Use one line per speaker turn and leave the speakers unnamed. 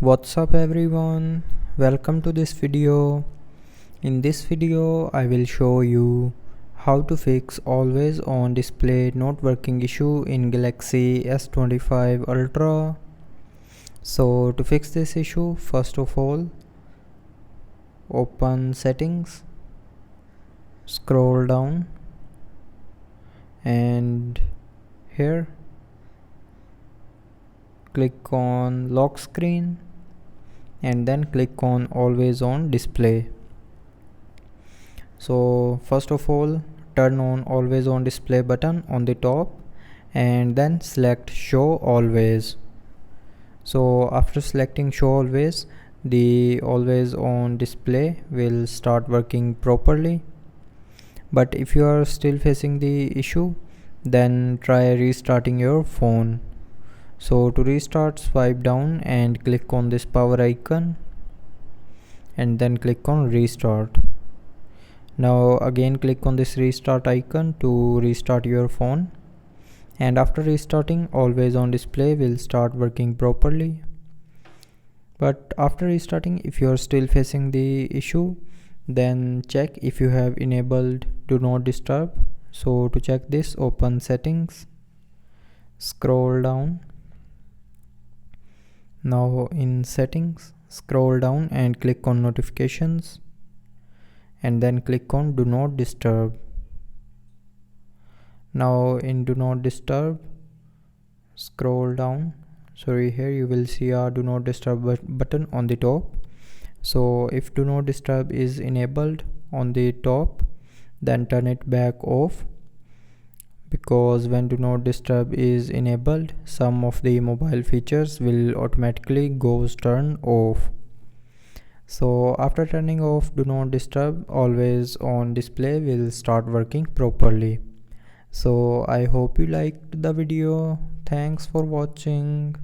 What's up everyone, welcome to this video. In this video I will show you how to fix always on display not working issue in Galaxy S25 Ultra. So to fix this issue, first of all open settings, scroll down, and here click on lock screen and then click on always on display. So first of all turn on always on display button on the top and then select show always. So after selecting show always, the always on display will start working properly. But if you are still facing the issue, then try restarting your phone. So to restart, swipe down and click on this power icon and then click on restart. Now again click on this restart icon to restart your phone, and after restarting, always on display will start working properly. But after restarting, if you are still facing the issue, then check if you have enabled do not disturb. So to check this, open settings, scroll down. Now in settings, scroll down and click on notifications and then click on do not disturb. Now in do not disturb, scroll down. Here you will see a do not disturb button on the top. So if do not disturb is enabled on the top, then turn it back off, because when do not disturb is enabled, some of the mobile features will automatically goes turn off. So after turning off do not disturb, always on display will start working properly. So I hope you liked the video. Thanks for watching.